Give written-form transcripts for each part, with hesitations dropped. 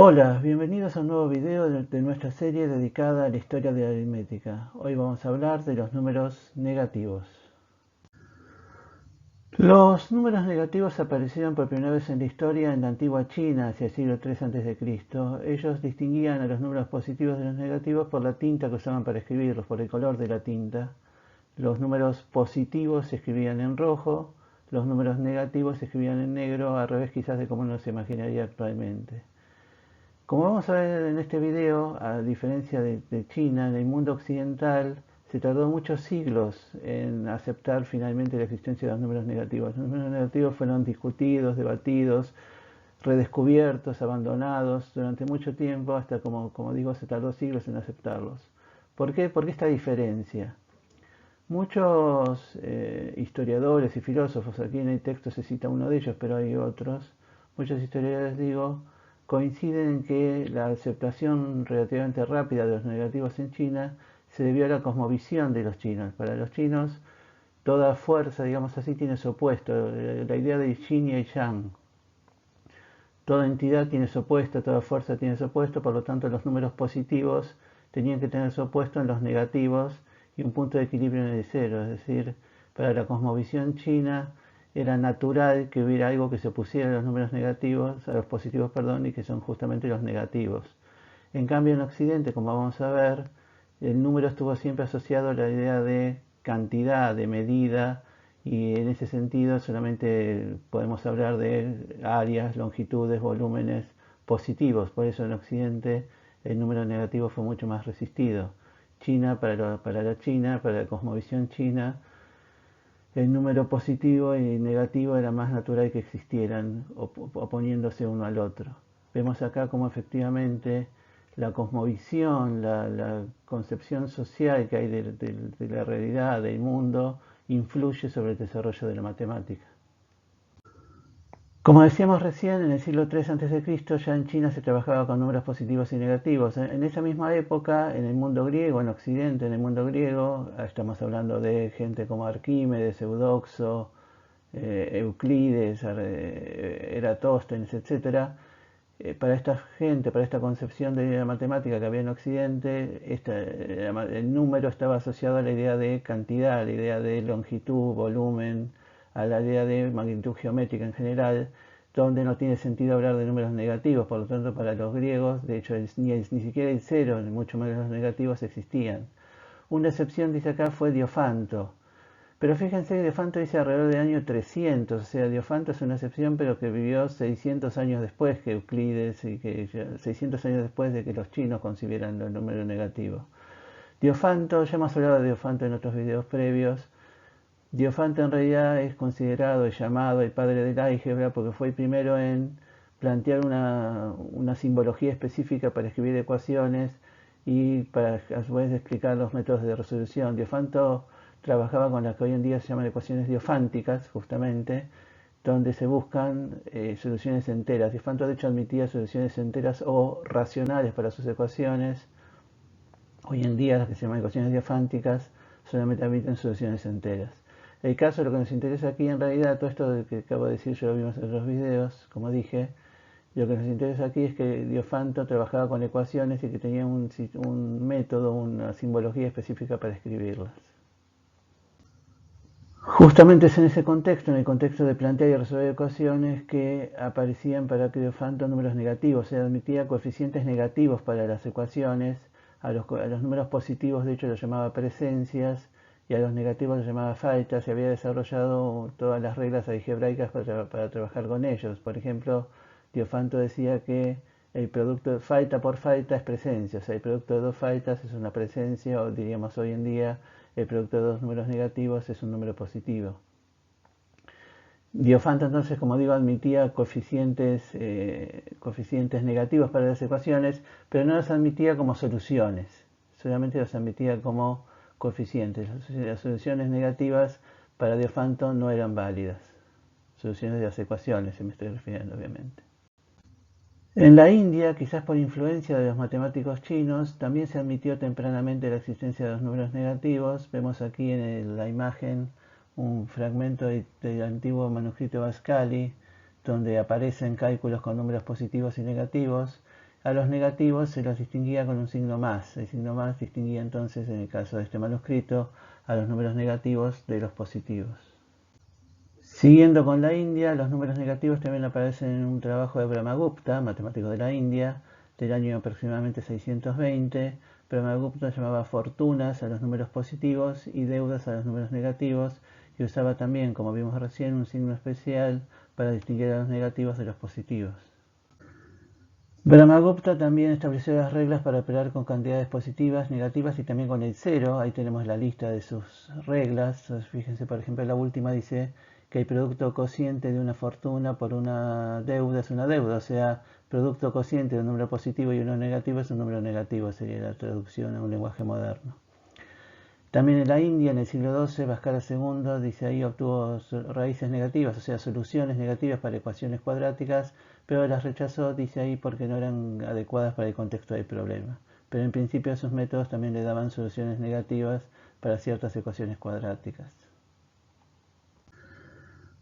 Hola, bienvenidos a un nuevo video de nuestra serie dedicada a la historia de la aritmética. Hoy vamos a hablar de los números negativos. Los números negativos aparecieron por primera vez en la historia en la antigua China, hacia el siglo III a.C. Ellos distinguían a los números positivos de los negativos por la tinta que usaban para escribirlos, por el color de la tinta. Los números positivos se escribían en rojo, los números negativos se escribían en negro, al revés quizás de como uno se imaginaría actualmente. Como vamos a ver en este video, a diferencia de China, en el mundo occidental se tardó muchos siglos en aceptar finalmente la existencia de los números negativos. Los números negativos fueron discutidos, debatidos, redescubiertos, abandonados durante mucho tiempo, hasta como digo, se tardó siglos en aceptarlos. ¿Por qué? ¿Por qué esta diferencia? Muchos historiadores y filósofos, aquí en el texto se cita uno de ellos, pero hay otros, muchos historiadores, digo, coinciden en que la aceptación relativamente rápida de los negativos en China se debió a la cosmovisión de los chinos. Para los chinos, toda fuerza, digamos así, tiene su opuesto. La idea de yin y yang. Toda entidad tiene su opuesto, toda fuerza tiene su opuesto, por lo tanto los números positivos tenían que tener su opuesto en los negativos y un punto de equilibrio en el cero. Es decir, para la cosmovisión china era natural que hubiera algo que se opusiera a los números negativos, a los positivos, perdón, y que son justamente los negativos. En cambio, en Occidente, como vamos a ver, el número estuvo siempre asociado a la idea de cantidad, de medida, y en ese sentido solamente podemos hablar de áreas, longitudes, volúmenes positivos. Por eso en Occidente el número negativo fue mucho más resistido. Para la China, para la cosmovisión china, el número positivo y negativo era más natural que existieran, oponiéndose uno al otro. Vemos acá cómo efectivamente la cosmovisión, la concepción social que hay de la realidad, del mundo, influye sobre el desarrollo de la matemática. Como decíamos recién, en el siglo III a.C. ya en China se trabajaba con números positivos y negativos. En esa misma época, en el mundo griego, en Occidente, en el mundo griego, estamos hablando de gente como Arquímedes, Eudoxo, Euclides, Eratóstenes, etc. Para esta gente, para esta concepción de la matemática que había en Occidente, el número estaba asociado a la idea de cantidad, a la idea de longitud, volumen, a la idea de magnitud geométrica en general, donde no tiene sentido hablar de números negativos. Por lo tanto, para los griegos, de hecho, ni siquiera el cero, ni mucho menos los negativos existían. Una excepción, dice acá, fue Diofanto. Pero fíjense que Diofanto dice alrededor del año 300, o sea, Diofanto es una excepción, pero que vivió 600 años después que Euclides, y que 600 años después de que los chinos concibieran el número negativo. Diofanto, ya hemos hablado de Diofanto en otros videos previos. Diofanto en realidad es considerado y llamado el padre del álgebra porque fue el primero en plantear una simbología específica para escribir ecuaciones y para a su vez explicar los métodos de resolución. Diofanto trabajaba con las que hoy en día se llaman ecuaciones diofánticas, justamente, donde se buscan soluciones enteras. Diofanto de hecho admitía soluciones enteras o racionales para sus ecuaciones. Hoy en día las que se llaman ecuaciones diofánticas solamente admiten soluciones enteras. El caso, lo que nos interesa aquí en realidad, todo esto que acabo de decir ya lo vimos en otros videos, como dije, lo que nos interesa aquí es que Diofanto trabajaba con ecuaciones y que tenía un método, una simbología específica para escribirlas. Justamente es en ese contexto, en el contexto de plantear y resolver ecuaciones, que aparecían para Diofanto números negativos. Se admitía coeficientes negativos para las ecuaciones, a los números positivos de hecho los llamaba presencias y a los negativos los llamaba faltas, y había desarrollado todas las reglas algebraicas para trabajar con ellos. Por ejemplo, Diofanto decía que el producto de falta por falta es presencia, o sea, el producto de dos faltas es una presencia, o diríamos hoy en día, el producto de dos números negativos es un número positivo. Diofanto entonces, como digo, admitía coeficientes negativos para las ecuaciones, pero no los admitía como soluciones, solamente los admitía como coeficientes. Las soluciones negativas para Diofanto no eran válidas. Soluciones de las ecuaciones, se me estoy refiriendo, obviamente. En la India, quizás por influencia de los matemáticos chinos, también se admitió tempranamente la existencia de los números negativos. Vemos aquí en la imagen un fragmento del antiguo manuscrito Vascali, donde aparecen cálculos con números positivos y negativos. A los negativos se los distinguía con un signo más. El signo más distinguía entonces, en el caso de este manuscrito, a los números negativos de los positivos. Siguiendo con la India, los números negativos también aparecen en un trabajo de Brahmagupta, matemático de la India, del año aproximadamente 620. Brahmagupta llamaba fortunas a los números positivos y deudas a los números negativos, y usaba también, como vimos recién, un signo especial para distinguir a los negativos de los positivos. Brahmagupta también estableció las reglas para operar con cantidades positivas, negativas y también con el cero. Ahí tenemos la lista de sus reglas. Fíjense, por ejemplo, la última dice que el producto cociente de una fortuna por una deuda es una deuda, o sea, producto cociente de un número positivo y uno negativo es un número negativo, sería la traducción a un lenguaje moderno. También en la India, en el siglo XII, Bhaskara II, dice ahí, obtuvo raíces negativas, o sea, soluciones negativas para ecuaciones cuadráticas, pero las rechazó, dice ahí, porque no eran adecuadas para el contexto del problema. Pero en principio sus métodos también le daban soluciones negativas para ciertas ecuaciones cuadráticas.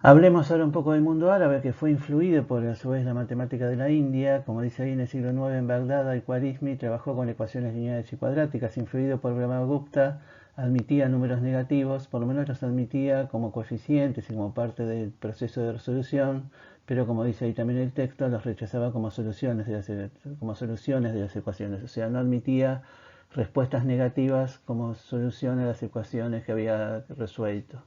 Hablemos ahora un poco del mundo árabe, que fue influido por a su vez la matemática de la India. Como dice ahí, en el siglo IX en Bagdad, al-Khwarizmi trabajó con ecuaciones lineales y cuadráticas, influido por Brahmagupta. Admitía números negativos, por lo menos los admitía como coeficientes y como parte del proceso de resolución, pero como dice ahí también el texto, los rechazaba como soluciones de las ecuaciones, o sea, no admitía respuestas negativas como solución a las ecuaciones que había resuelto.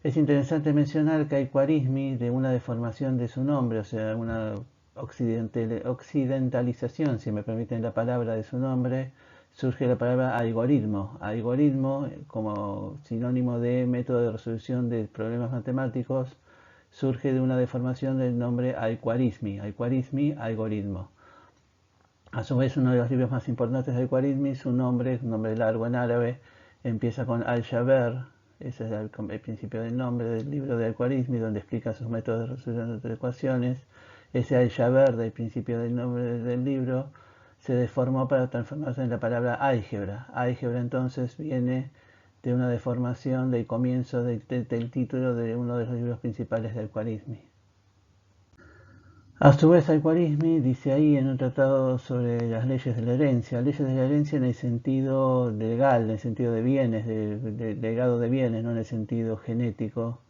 Es interesante mencionar que al-Khwarizmi, de una deformación de su nombre, o sea, una occidentalización, si me permiten la palabra, de su nombre, surge la palabra algoritmo. Algoritmo, como sinónimo de método de resolución de problemas matemáticos, surge de una deformación del nombre al-Khwarizmi. Al-Khwarizmi, algoritmo. A su vez, uno de los libros más importantes del Khwarizmi, su nombre, un nombre largo en árabe, empieza con Al-Jaber. Ese es el principio del nombre del libro de Al-Khwarizmi, donde explica sus métodos de resolución de ecuaciones. Ese Al-Jaber del principio del nombre del libro se deformó para transformarse en la palabra álgebra. Álgebra entonces viene de una deformación del comienzo del título de uno de los libros principales del Khwarizmi. A su vez, al-Khwarizmi dice ahí en un tratado sobre las leyes de la herencia en el sentido legal, en el sentido de bienes, de legado de bienes, no en el sentido genético.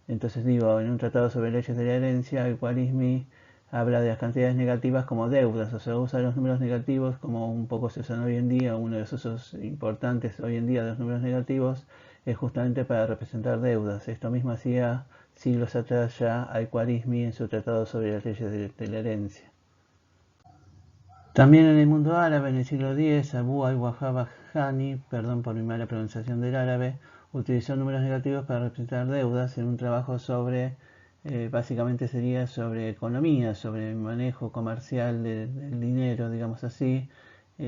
Entonces digo, en un tratado sobre leyes de la herencia, al-Khwarizmi habla de las cantidades negativas como deudas, o sea, usa los números negativos como un poco se usan hoy en día. Uno de los usos importantes hoy en día de los números negativos es justamente para representar deudas. Esto mismo hacía siglos atrás ya al-Khwarizmi en su tratado sobre las leyes de la herencia. También en el mundo árabe, en el siglo X, Abu al-Wahhab al-Hani, perdón por mi mala pronunciación del árabe, utilizó números negativos para representar deudas en un trabajo sobre, básicamente sería sobre economía, sobre el manejo comercial del dinero, digamos así,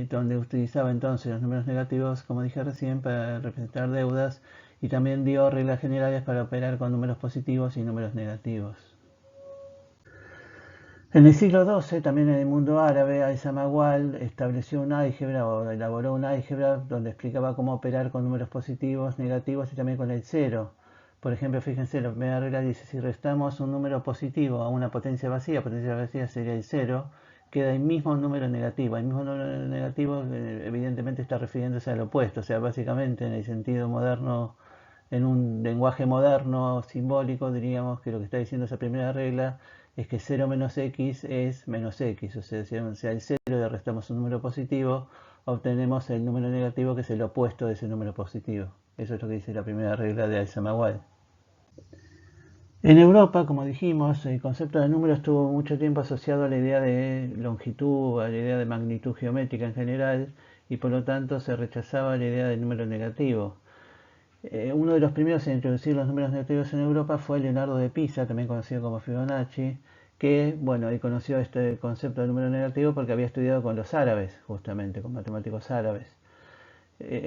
donde utilizaba entonces los números negativos, como dije recién, para representar deudas, y también dio reglas generales para operar con números positivos y números negativos. En el siglo XII, también en el mundo árabe, Al-Samawal estableció una álgebra o elaboró una álgebra donde explicaba cómo operar con números positivos, negativos y también con el cero. Por ejemplo, fíjense, la primera regla dice, si restamos un número positivo a una potencia vacía sería el cero, queda el mismo número negativo. El mismo número negativo evidentemente está refiriéndose al opuesto, o sea, básicamente en el sentido moderno, en un lenguaje moderno simbólico, diríamos que lo que está diciendo esa primera regla es que 0 menos x es menos x, o sea, si al 0 le restamos un número positivo, obtenemos el número negativo que es el opuesto de ese número positivo. Eso es lo que dice la primera regla de Al-Samawal. En Europa, como dijimos, el concepto de número estuvo mucho tiempo asociado a la idea de longitud, a la idea de magnitud geométrica en general, y por lo tanto se rechazaba la idea del número negativo. Uno de los primeros en introducir los números negativos en Europa fue Leonardo de Pisa, también conocido como Fibonacci, que, bueno, él conoció este concepto de número negativo porque había estudiado con los árabes, justamente, con matemáticos árabes.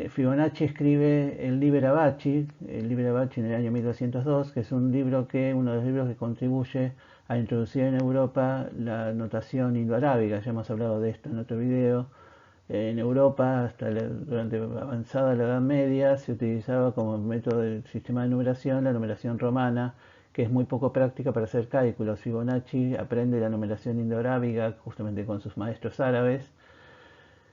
Fibonacci escribe el Liber Abaci en el año 1202, que es uno de los libros que contribuye a introducir en Europa la notación indoarábiga. Ya hemos hablado de esto en otro video. En Europa, durante avanzada la Edad Media, se utilizaba como método del sistema de numeración la numeración romana, que es muy poco práctica para hacer cálculos. Fibonacci aprende la numeración indoarábiga justamente con sus maestros árabes.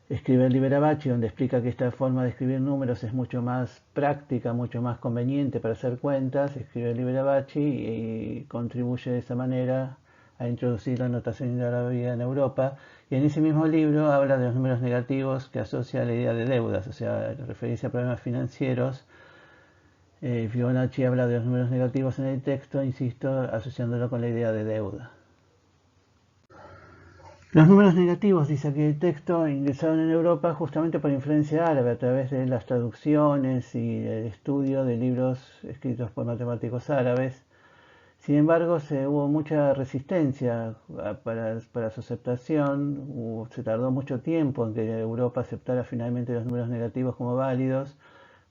Escribe el Liberabachi, donde explica que esta forma de escribir números es mucho más práctica, mucho más conveniente para hacer cuentas. Escribe el Liberabachi y contribuye de esa manera a introducir la notación indoarábiga en Europa. Y en ese mismo libro habla de los números negativos que asocia a la idea de deudas, o sea, referirse a problemas financieros. Fibonacci habla de los números negativos en el texto, insisto, asociándolo con la idea de deuda. Los números negativos, dice aquí el texto, ingresaron en Europa justamente por influencia árabe a través de las traducciones y el estudio de libros escritos por matemáticos árabes. Sin embargo, hubo mucha resistencia para su aceptación. Se tardó mucho tiempo en que Europa aceptara finalmente los números negativos como válidos,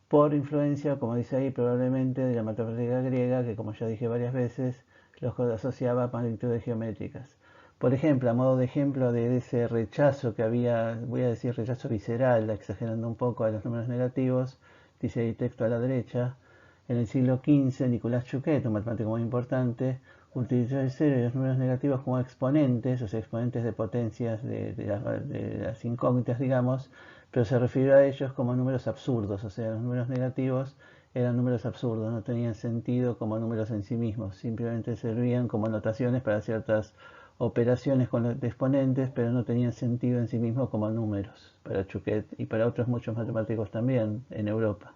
por influencia, como dice ahí, probablemente de la matemática griega, que como ya dije varias veces, los asociaba a magnitudes geométricas. Por ejemplo, a modo de ejemplo de ese rechazo que había, voy a decir rechazo visceral, exagerando un poco a los números negativos, dice el texto a la derecha, en el siglo XV, Nicolás Chuquet, un matemático muy importante, utilizó el cero y los números negativos como exponentes, o sea, exponentes de potencias de las incógnitas, digamos, pero se refirió a ellos como números absurdos, o sea, los números negativos eran números absurdos, no tenían sentido como números en sí mismos, simplemente servían como notaciones para ciertas operaciones con los exponentes, pero no tenían sentido en sí mismos como números, para Chuquet y para otros muchos matemáticos también en Europa.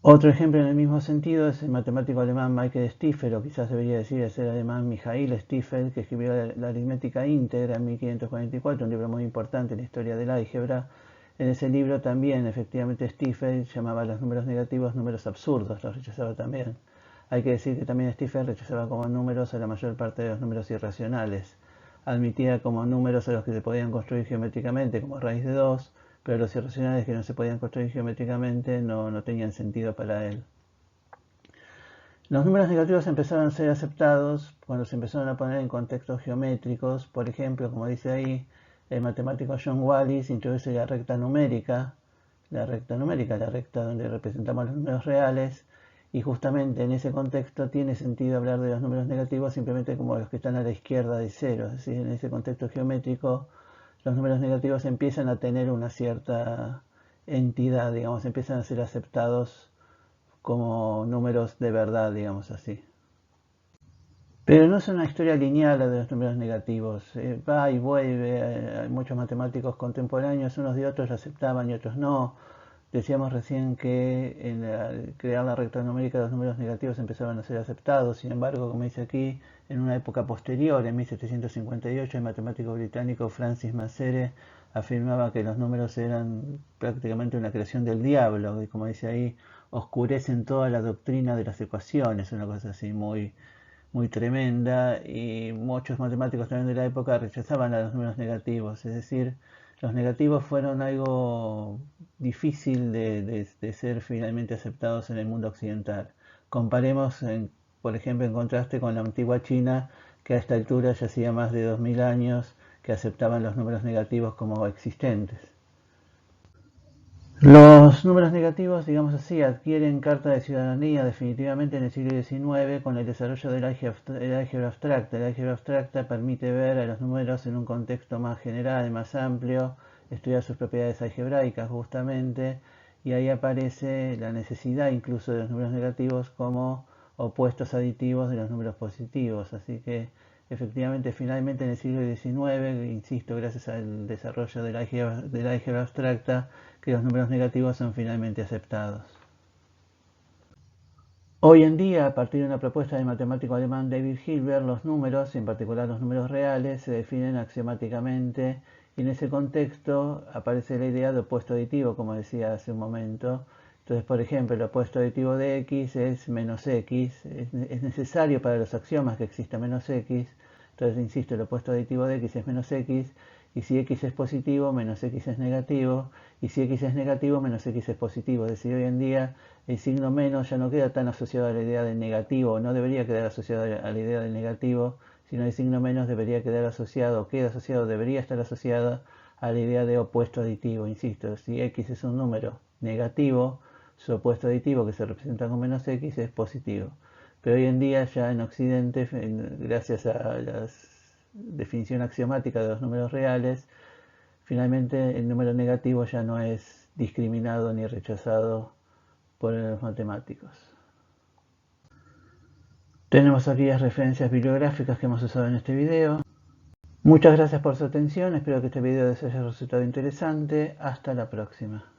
Otro ejemplo en el mismo sentido es el matemático alemán Michael Stiefel, o quizás debería decir es el alemán Michael Stiefel, que escribió la aritmética íntegra en 1544, un libro muy importante en la historia del álgebra. En ese libro también, efectivamente, Stiefel llamaba a los números negativos números absurdos, los rechazaba también. Hay que decir que también Stiefel rechazaba como números a la mayor parte de los números irracionales. Admitía como números a los que se podían construir geométricamente, como raíz de 2, pero los irracionales que no se podían construir geométricamente no tenían sentido para él. Los números negativos empezaron a ser aceptados cuando se empezaron a poner en contextos geométricos. Por ejemplo, como dice ahí, el matemático John Wallis introduce la recta numérica, la recta donde representamos los números reales, y justamente en ese contexto tiene sentido hablar de los números negativos simplemente como los que están a la izquierda de cero, es decir, en ese contexto geométrico los números negativos empiezan a tener una cierta entidad, digamos, empiezan a ser aceptados como números de verdad, digamos así. Pero no es una historia lineal la de los números negativos, va y vuelve, hay muchos matemáticos contemporáneos, unos de otros lo aceptaban y otros no. Decíamos recién que al crear la recta numérica los números negativos empezaron a ser aceptados, sin embargo, como dice aquí, en una época posterior, en 1758, el matemático británico Francis Massere afirmaba que los números eran prácticamente una creación del diablo, y como dice ahí, oscurecen toda la doctrina de las ecuaciones, una cosa así muy tremenda, y muchos matemáticos también de la época rechazaban a los números negativos, es decir, los negativos fueron algo difícil de ser finalmente aceptados en el mundo occidental. Comparemos, por ejemplo, en contraste con la antigua China, que a esta altura ya hacía más de 2000 años que aceptaban los números negativos como existentes. Los números negativos, digamos así, adquieren carta de ciudadanía definitivamente en el siglo XIX con el desarrollo del álgebra abstracta. El álgebra abstracta permite ver a los números en un contexto más general, más amplio, estudiar sus propiedades algebraicas justamente, y ahí aparece la necesidad incluso de los números negativos como opuestos aditivos de los números positivos. Así que efectivamente, finalmente en el siglo XIX, insisto, gracias al desarrollo del álgebra abstracta, que los números negativos son finalmente aceptados. Hoy en día, a partir de una propuesta del matemático alemán David Hilbert, los números, en particular los números reales, se definen axiomáticamente, y en ese contexto aparece la idea de opuesto aditivo, como decía hace un momento. Entonces, por ejemplo, el opuesto aditivo de x es menos x, es necesario para los axiomas que exista menos x. Entonces, insisto, el opuesto aditivo de x es menos x, y si x es positivo, menos x es negativo, y si x es negativo, menos x es positivo. Es decir, hoy en día el signo menos ya no queda tan asociado a la idea del negativo, no debería quedar asociado a la idea del negativo, sino el signo menos debería quedar asociado, debería estar asociado a la idea de opuesto aditivo. Insisto, si x es un número negativo, su opuesto aditivo, que se representa con menos x, es positivo. Pero hoy en día ya en Occidente, gracias a la definición axiomática de los números reales, finalmente el número negativo ya no es discriminado ni rechazado por los matemáticos. Tenemos aquí las referencias bibliográficas que hemos usado en este video. Muchas gracias por su atención, espero que este video les haya resultado interesante. Hasta la próxima.